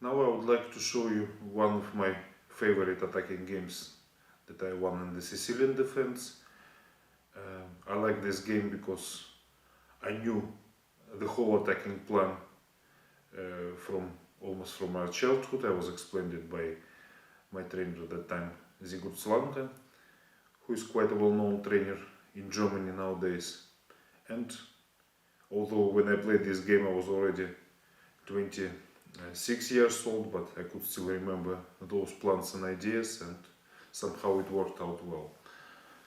Now I would like to show you one of my favorite attacking games that I won in the Sicilian defense. I like this game because I knew the whole attacking plan almost from my childhood. I was explained it by my trainer at that time, Zygmunt Slanka, who is quite a well-known trainer in Germany nowadays. And although when I played this game I was already 26 years old, but I could still remember those plans and ideas, and somehow it worked out well.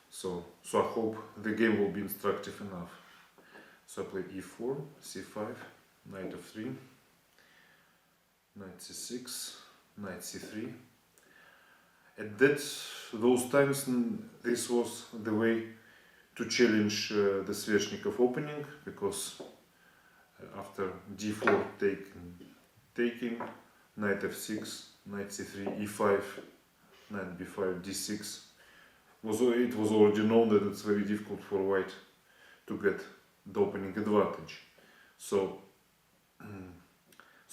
So I hope the game will be instructive enough. So I played e4, c5, knight f3, knight c6, knight c3. At those times this was the way to challenge the Sveshnikov opening, because after d4 taking, knight f6, knight c3, e5, knight b5, d6, it was already known that it's very difficult for white to get the opening advantage. So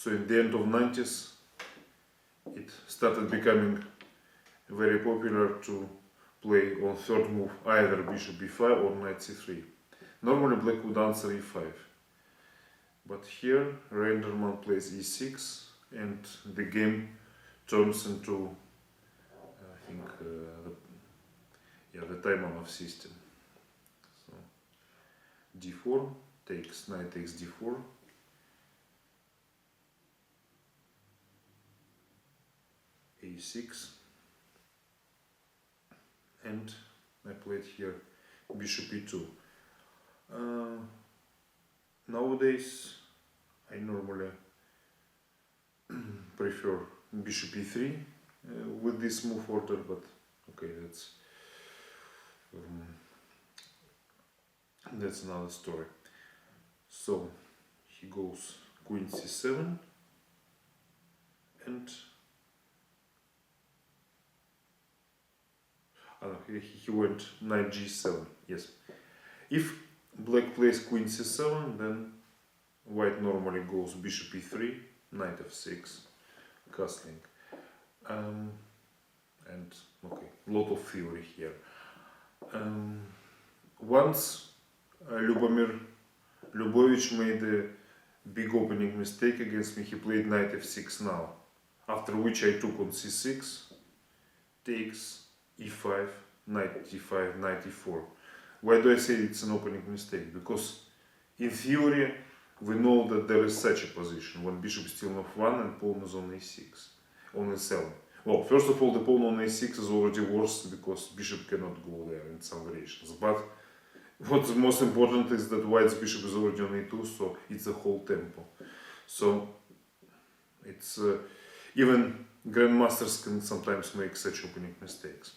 in the end of 90s it started becoming very popular to play on third move either bishop b5 or knight c3. Normally black would answer e5, but here Reinderman plays e6 and the game turns into, I think, the Taimanov system. So d4 takes, knight takes d4, a6, and I played here bishop e2. Nowadays I normally prefer bishop e3 with this move order, but okay, that's another story. So he goes queen c7 and he went knight g7. Yes, if black plays queen c7, then white normally goes bishop e3, knight f6, castling, and okay, lot of theory here. Once Lyubomir Lyubovich made a big opening mistake against me. He played knight f6 now, after which I took on c6, takes, e5, knight d5, knight e4. Why do I say it's an opening mistake? Because in theory we know that there is such a position when bishop is still on f1 and pawn is on a6, on a7. Well, first of all, the pawn on a6 is already worse because bishop cannot go there in some variations. But what's most important is that white's bishop is already on a2, so it's a whole tempo. So it's even grandmasters can sometimes make such opening mistakes.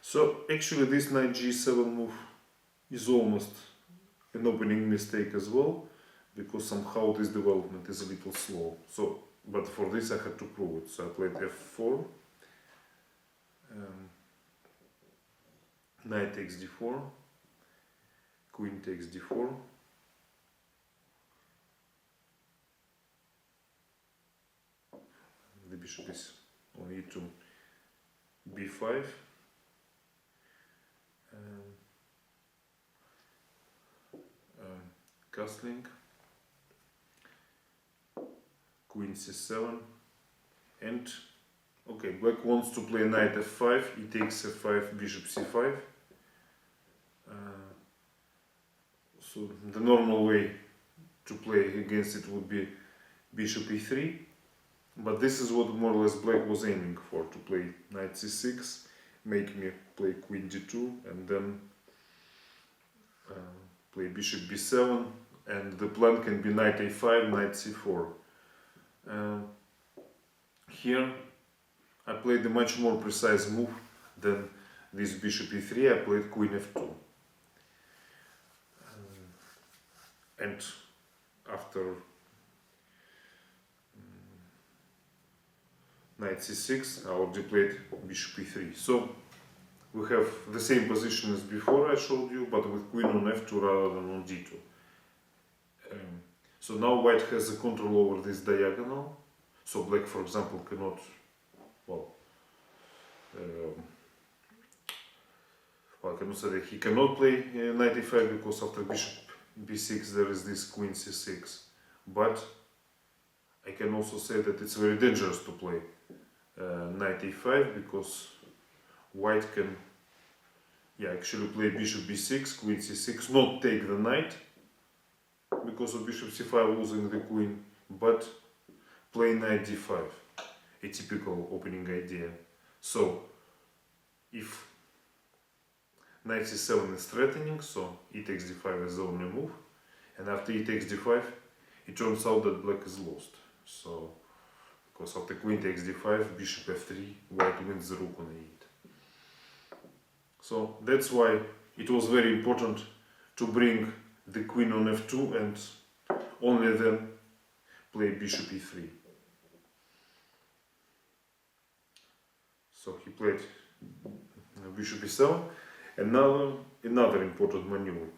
So actually this knight g7 move is almost an opening mistake as well, because somehow this development is a little slow. So, but for this I had to prove it. So I played f4, knight takes d4, queen takes d4, the bishop is on e2, b5, castling, queen c7, and okay, black wants to play knight f5, he takes f5, bishop c5. So the normal way to play against it would be bishop e3, but this is what more or less black was aiming for, to play knight c6, make me play queen d2, and then play bishop b7, and the plan can be knight a5, knight c4. Here I played a much more precise move than this bishop e3. I played queen f2. And after knight c6 I already played bishop e3. So we have the same position as before I showed you, but with queen on f2 rather than on d2. So now white has a control over this diagonal. So black, for example, cannot, well, I cannot say that he cannot play knight e5 because after bishop b6 there is this queen c6. But I can also say that it's very dangerous to play knight e5 because white can, actually play bishop b6, queen c6, not take the knight because of bishop c5 losing the queen, but play knight d5, a typical opening idea. So if knight c7 is threatening, so e takes d5 is the only move, and after e takes d5 it turns out that black is lost. So because after queen takes d5, bishop f3, white wins the rook on e8. So that's why it was very important to bring the queen on f2 and only then play bishop e3. So he played bishop e7, and now another important maneuver.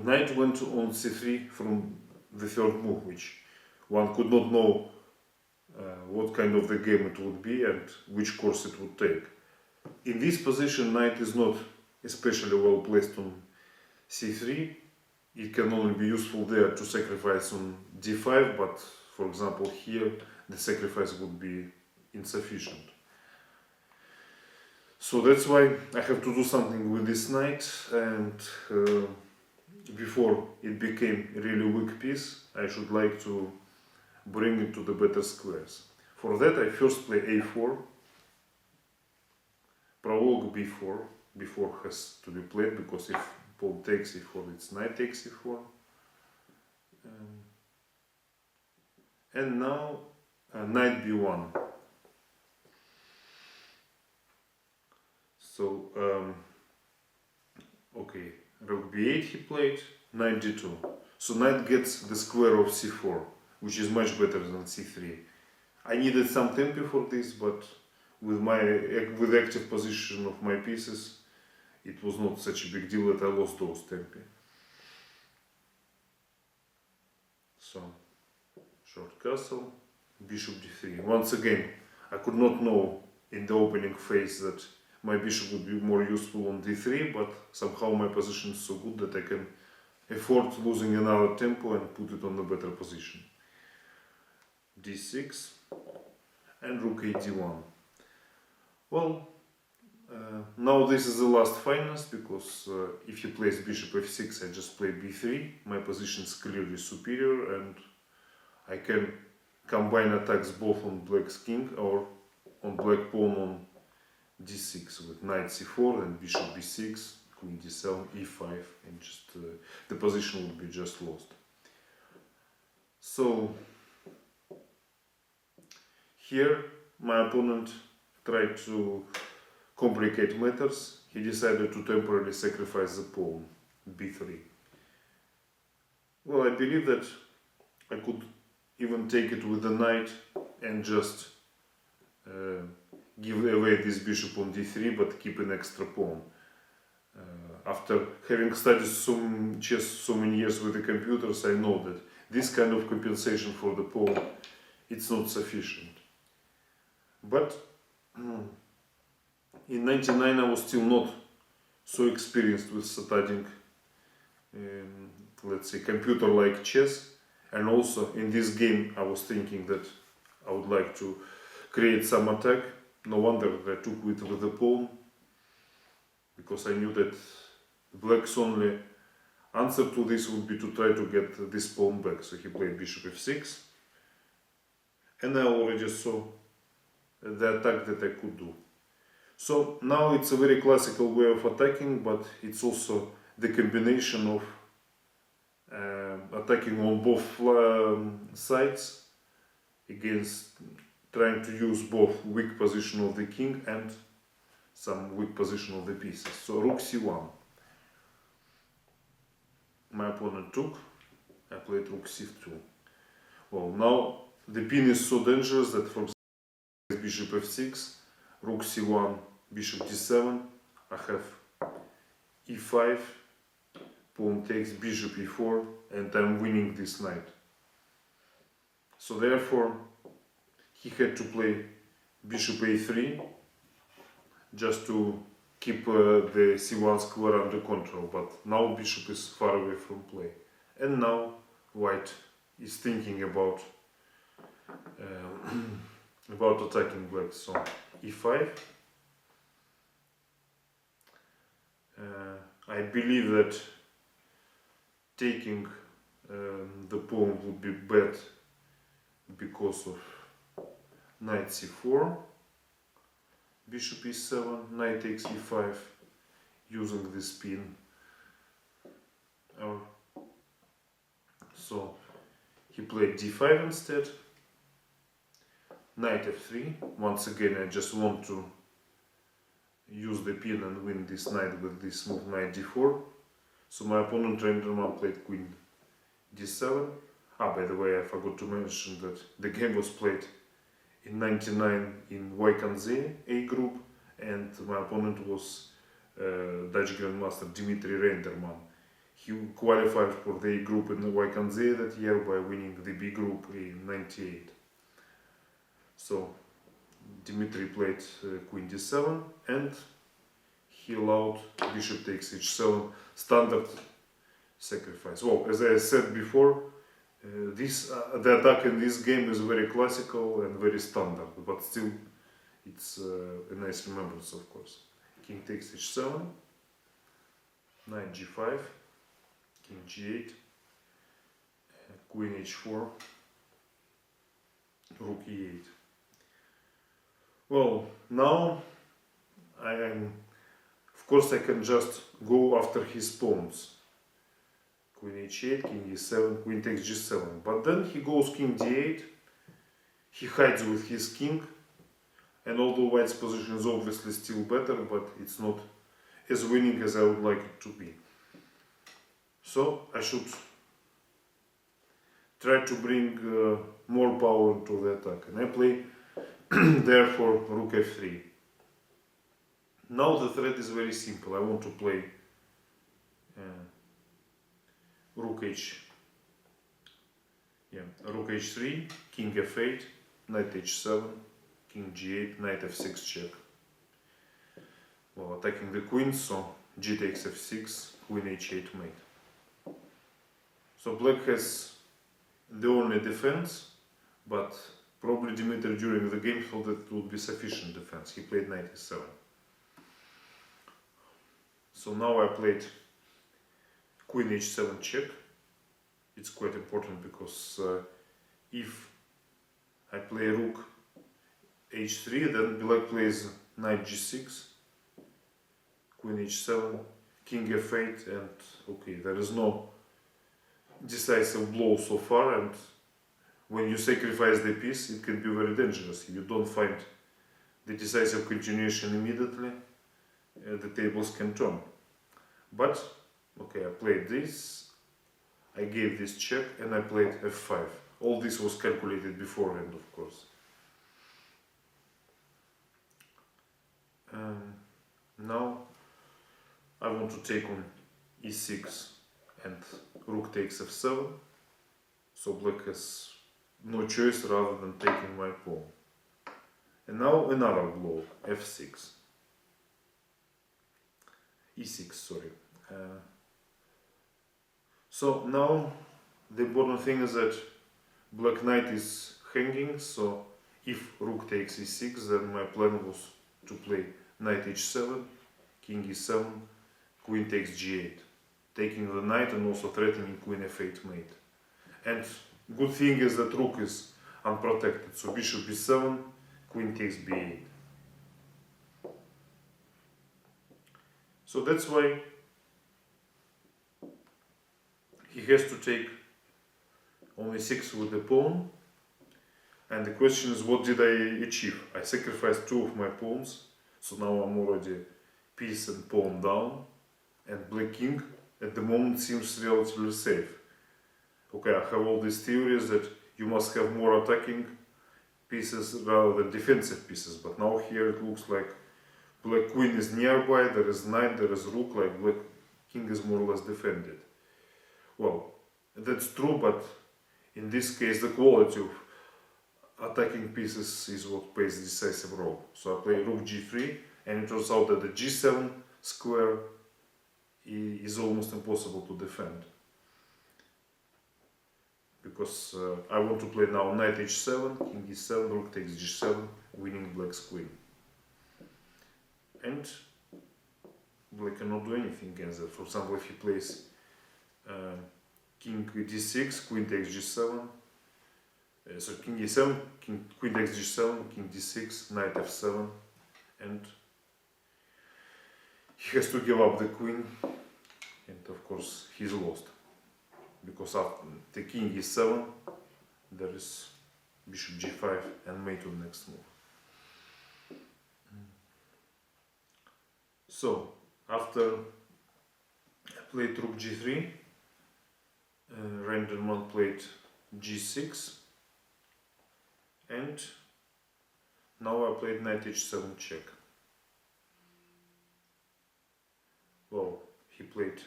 Knight went on c3 from the third move, which one could not know what kind of the game it would be and which course it would take. In this position, knight is not especially well placed on c3. It can only be useful there to sacrifice on d5, but for example here the sacrifice would be insufficient. So that's why I have to do something with this knight, and before it became a really weak piece, I should like to bring it to the better squares. For that I first play a4, prologue b4, b4 has to be played because if pawn takes e4, it's knight takes e4. And now knight b1. So, rook b8 he played, knight d2. So knight gets the square of c4, which is much better than c3. I needed some tempo for this, but with the active position of my pieces, it was not such a big deal that I lost those tempi. So, short castle, bishop d3. Once again, I could not know in the opening phase that my bishop would be more useful on d3, but somehow my position is so good that I can afford losing another tempo and put it on a better position. d6 and rook a d1. Well, now this is the last finance, because if he plays bishop f6, I just play b3. My position is clearly superior and I can combine attacks both on black's king or on black pawn on d6 with knight c4 and bishop b6, queen d7, e5, and just the position would be just lost. So here my opponent tried to complicate matters. He decided to temporarily sacrifice the pawn, b3. Well, I believe that I could even take it with the knight and just give away this bishop on d3, but keep an extra pawn. After having studied chess so many years with the computers, I know that this kind of compensation for the pawn, it's not sufficient. But in 99 I was still not so experienced with studying, let's say, computer-like chess, and also in this game I was thinking that I would like to create some attack. No wonder I took it with the pawn, because I knew that black's only answer to this would be to try to get this pawn back. So he played bishop f6, and I already saw the attack that I could do. So now it's a very classical way of attacking, but it's also the combination of attacking on both sides against trying to use both weak position of the king and some weak position of the pieces. So rook c1. My opponent took, I played rook c2. Well, now the pin is so dangerous that, for example, bishop f6, rook c1, bishop d7, I have e5, pawn takes, bishop e4, and I'm winning this knight. So therefore he had to play bishop a3 just to keep the c1 square under control, but now bishop is far away from play. And now white is thinking about about attacking black. So e5. I believe that taking the pawn would be bad because of knight c4, bishop e7, knight takes e5, using this pin. So he played d5 instead, knight f3. Once again, I just want to use the pin and win this knight with this move, knight d4. So my opponent Reinderman played queen d7. By the way, I forgot to mention that the game was played in '99 in Weikanze A group, and my opponent was Dutch Grandmaster Dimitri Reinderman. He qualified for the A group in the Weikanze that year by winning the B group in '98. So Dimitri played queen d7 and he allowed bishop takes h7, standard sacrifice. Well, as I said before, the attack in this game is very classical and very standard, but still it's a nice remembrance, of course. King takes h7, knight g5, king g8, queen h4, rook e8. Well, now of course I can just go after his pawns. Queen h8, king e7, queen takes g7. But then he goes king d8, he hides with his king, and although white's position is obviously still better, but it's not as winning as I would like it to be. So I should try to bring more power to the attack, and I play therefore rook f3. Now the threat is very simple. I want to play rook h3, king f8, knight h7, king g8, knight f6 check. Well, attacking the queen, so g takes f6, queen h8 mate. So black has the only defense, but probably Dimitri during the game thought that it would be sufficient defense. He played knight e7. So now I played queen h7 check. It's quite important because if I play rook h3, then black plays knight g6, queen h7, king f8, and okay, there is no decisive blow so far, and when you sacrifice the piece, it can be very dangerous. If you don't find the decisive continuation immediately, the tables can turn. But, okay, I played this, I gave this check, and I played f5. All this was calculated beforehand, of course. Now I want to take on e6 and rook takes f7. So black has no choice rather than taking my pawn. And now another blow, f6. e6, sorry. So now the important thing is that black knight is hanging, so if rook takes e6, then my plan was to play knight h7, king e7, queen takes g8, taking the knight and also threatening queen f8 mate. And good thing is that rook is unprotected, so bishop b7, queen takes b8. So that's why he has to take only 6 with the pawn. And the question is, what did I achieve? I sacrificed 2 of my pawns, so now I'm already piece and pawn down, and black king at the moment seems relatively safe. Okay, I have all these theories that you must have more attacking pieces rather than defensive pieces, but now here it looks like black queen is nearby, there is knight, there is rook, like black king is more or less defended. Well, that's true, but in this case the quality of attacking pieces is what plays a decisive role. So I play rook g3, and it turns out that the g7 square is almost impossible to defend. Because I want to play now knight h7, king e7, rook takes g7, winning black's queen. And black cannot do anything against that. For example, if he plays king d6, queen takes g7, so king e7, queen takes g7, king d6, knight f7, and he has to give up the queen, and of course he's lost. Because after the king e7, there is bishop g5 and mate to the next move. So, after I played rook g3, Reinderman played g6, and now I played knight h7 check. Well, he played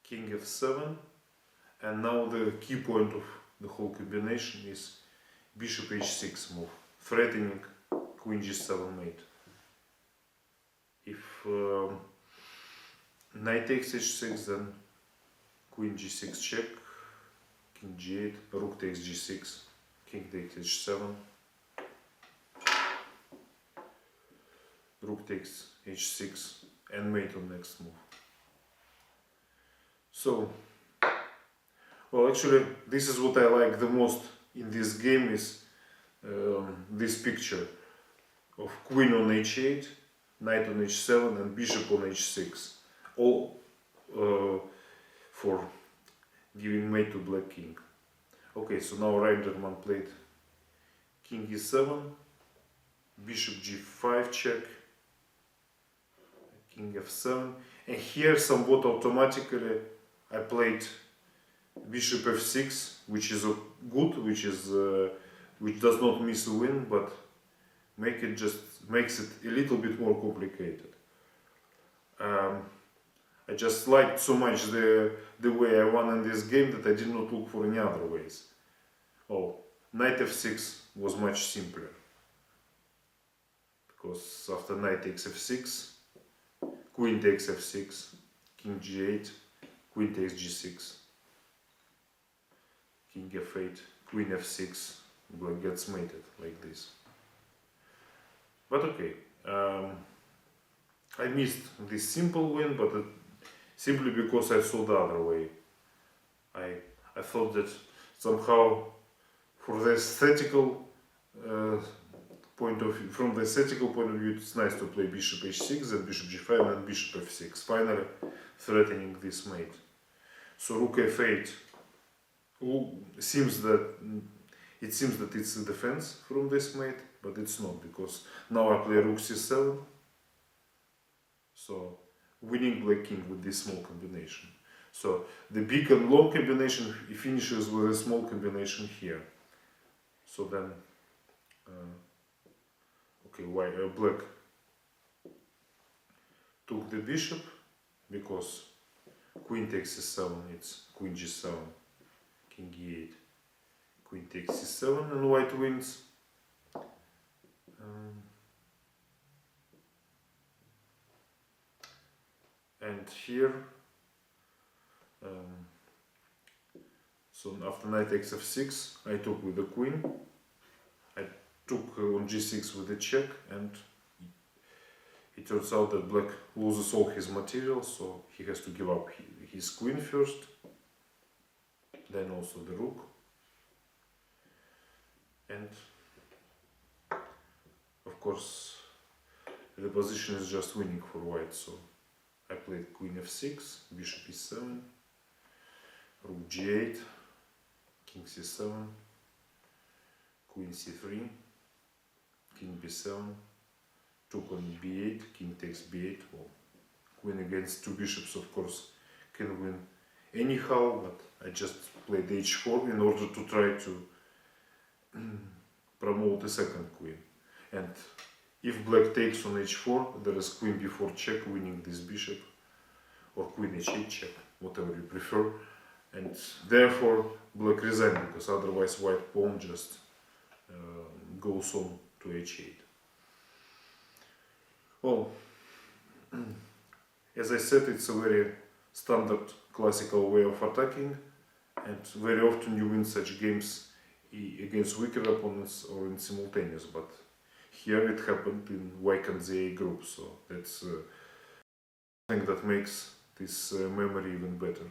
king f7, and now the key point of the whole combination is bishop h6 move, threatening queen g7 mate. If knight takes h6, then queen g6 check, king g8, rook takes g6, king takes h7, rook takes h6, and mate on next move. So, well, actually, this is what I like the most in this game, is this picture of queen on h8, knight on h7, and bishop on h6, all for giving mate to black king. Okay, so now Reinderman played king e7, bishop g5 check, king f7, and here somewhat automatically I played bishop f6, which is good, which does not miss a win, but makes it a little bit more complicated. I just liked so much the way I won in this game that I did not look for any other ways. Oh, knight f6 was much simpler, because after knight takes f6, queen takes f6, king g8, queen takes g6, king f8, queen f6, black gets mated like this. But okay, I missed this simple win, but simply because I saw the other way. I thought that somehow, for the aesthetical from the aesthetical point of view, it's nice to play bishop h6, then bishop g5, and bishop f6, finally threatening this mate. So rook f8 seems that it's a defense from this mate, but it's not, because now I play rook c7, so winning black king with this small combination. So the big and long combination finishes with a small combination here. So then, okay, black took the bishop, because queen takes c7, it's queen g7, king e8, queen takes c7, and white wins. And here, so after knight takes f6, I took with the queen, I took on g6 with the check, and it turns out that black loses all his material, so he has to give up his queen first, then also the rook, and of course the position is just winning for white. So I played queen f6, bishop e7, rook g8, king c7, queen c3, king b7, took on b8, king takes b8. Well, queen against two bishops, of course, can win anyhow, but I just played h4 in order to try to promote a second queen. And if black takes on h4, there is queen b4 check, winning this bishop, or queen h8 check, whatever you prefer. And therefore black resigned, because otherwise white pawn just goes on to h8. Well, as I said, it's a very standard classical way of attacking, and very often you win such games against weaker opponents or in simultaneous, but here it happened in white and the A group, so that's thing that makes this memory even better.